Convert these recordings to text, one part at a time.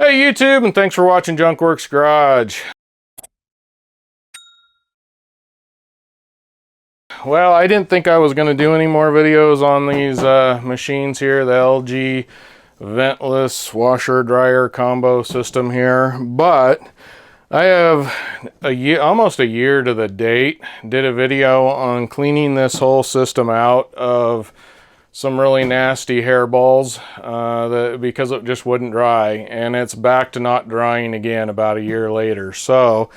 Hey YouTube, and thanks for watching Junkworks Garage. Well, I didn't think I was going to do any more videos on these machines here, the LG ventless washer dryer combo system here, but I have almost a year to the date, did a video on cleaning this whole system out of some really nasty hairballs because it just wouldn't dry, and it's back to not drying again about a year later. So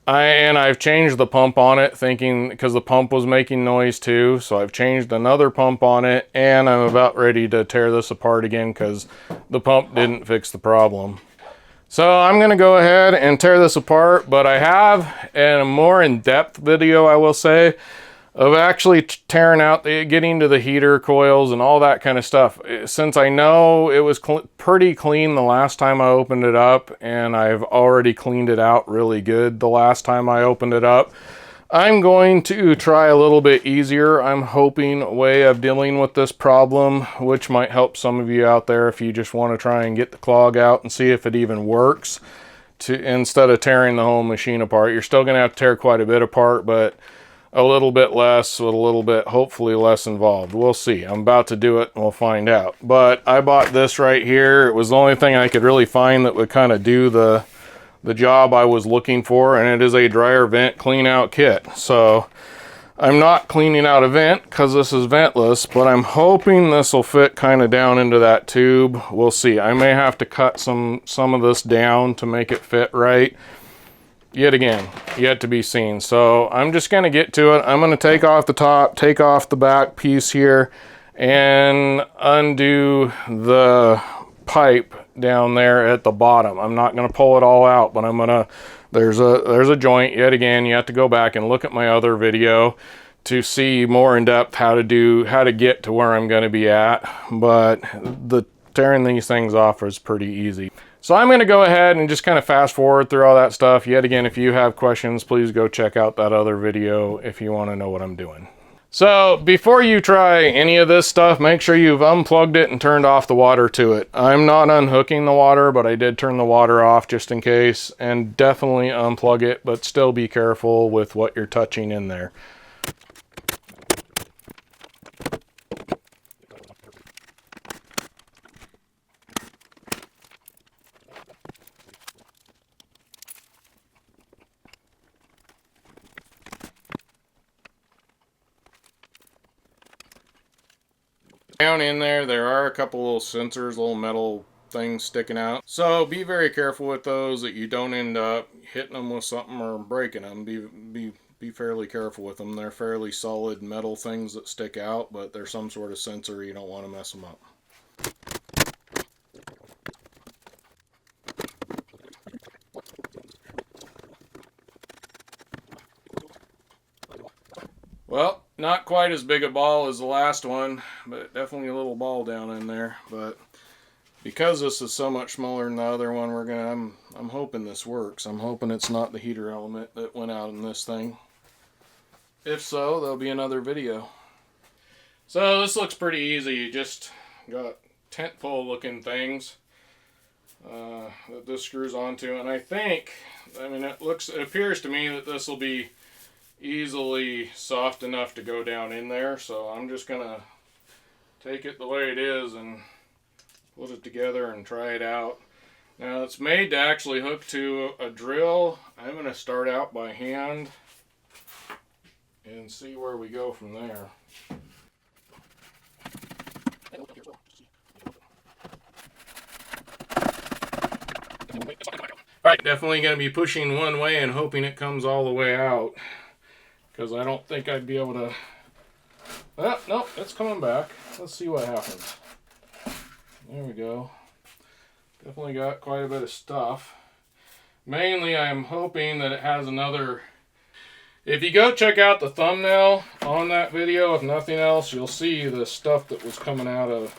I've changed the pump on it, thinking because the pump was making noise too, so I've changed another pump on it, and I'm about ready to tear this apart again because the pump didn't fix the problem. So I'm going to go ahead and tear this apart, but I have a more in-depth video, I will say, of actually tearing out, getting to the heater coils and all that kind of stuff. Since I know it was pretty clean the last time I opened it up, and I've already cleaned it out really good the last time I opened it up, I'm going to try a little bit easier, I'm hoping, a way of dealing with this problem, which might help some of you out there if you just want to try and get the clog out and see if it even works, instead of tearing the whole machine apart. You're still going to have to tear quite a bit apart, but a little bit less, with a little bit, hopefully less involved. We'll see. I'm about to do it and we'll find out. But I bought this right here. It was the only thing I could really find that would kind of do the job I was looking for, and it is a dryer vent clean out kit. So I'm not cleaning out a vent because this is ventless, but I'm hoping this will fit kind of down into that tube. We'll see. I may have to cut some of this down to make it fit right. Yet again, yet to be seen. So I'm just going to get to it. I'm going to take off the top, take off the back piece here, and undo the pipe down there at the bottom. I'm not going to pull it all out, but I'm going to, there's a joint. Yet again, you have to go back and look at my other video to see more in depth how to get to where I'm going to be at. But tearing these things off is pretty easy. So I'm going to go ahead and just kind of fast forward through all that stuff. Yet again, if you have questions, please go check out that other video if you want to know what I'm doing. So before you try any of this stuff, make sure you've unplugged it and turned off the water to it. I'm not unhooking the water, but I did turn the water off just in case, and definitely unplug it, but still be careful with what you're touching in there. Down in there are a couple little sensors, little metal things sticking out. So be very careful with those, that you don't end up hitting them with something or breaking them. Be fairly careful with them. They're fairly solid metal things that stick out, but they're some sort of sensor. You don't want to mess them up. Well, not quite as big a ball as the last one, but definitely a little ball down in there. But because this is so much smaller than the other one, I'm hoping this works. I'm hoping it's not the heater element that went out in this thing. If so, there'll be another video. So this looks pretty easy. You just got tent pole looking things that this screws onto, and it appears to me that this will be easily soft enough to go down in there. So I'm just gonna take it the way it is and put it together and try it out. Now it's made to actually hook to a drill. I'm gonna start out by hand and see where we go from there. Alright, definitely going to be pushing one way and hoping it comes all the way out, because I don't think I'd be able to... Oh, nope, it's coming back. Let's see what happens. There we go. Definitely got quite a bit of stuff. Mainly, I'm hoping that it has another... If you go check out the thumbnail on that video, if nothing else, you'll see the stuff that was coming out of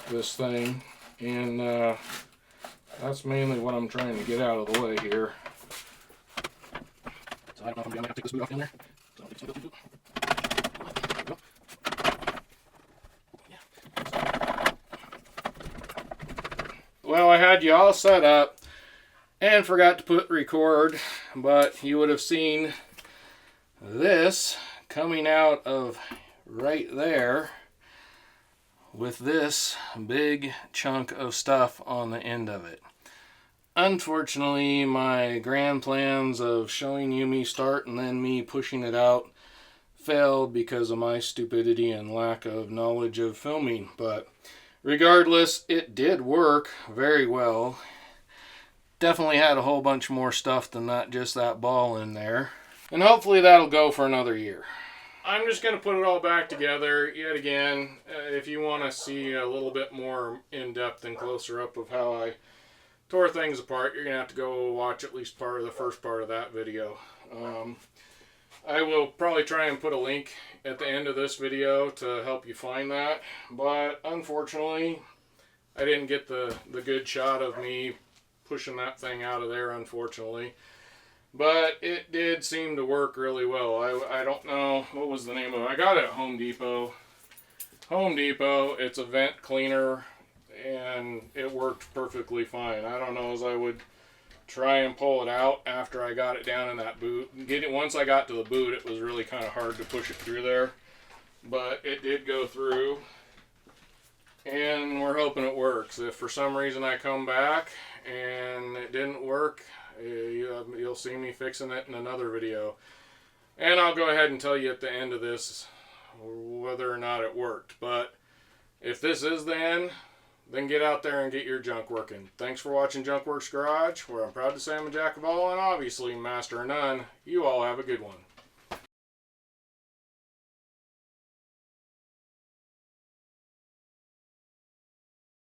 this thing. And that's mainly what I'm trying to get out of the way here. So I don't know if I'm going to have to take this boot off down there. So I'll take this boot. There we go. Well, I had you all set up and forgot to put record, but you would have seen this coming out of right there with this big chunk of stuff on the end of it. Unfortunately, my grand plans of showing you me start and then me pushing it out failed because of my stupidity and lack of knowledge of filming. But regardless, it did work very well. Definitely had a whole bunch more stuff than that, just that ball in there. And hopefully that'll go for another year. I'm just going to put it all back together yet again. If you want to see a little bit more in-depth and closer up of how I tore things apart, you're going to have to go watch at least part of the first part of that video. I will probably try and put a link at the end of this video to help you find that. But unfortunately, I didn't get the good shot of me pushing that thing out of there, unfortunately. But it did seem to work really well. I don't know, what was the name of it? I got it at Home Depot. Home Depot, it's a vent cleaner, and it worked perfectly fine. I don't know as I would try and pull it out after I got it down in that boot. Once I got to the boot, it was really kind of hard to push it through there. But it did go through, and we're hoping it works. If for some reason I come back and it didn't work, you'll see me fixing it in another video. And I'll go ahead and tell you at the end of this whether or not it worked. But if this is the end, then get out there and get your junk working. Thanks for watching Junk Works Garage, where I'm proud to say I'm a jack of all and obviously master of none. You all have a good one.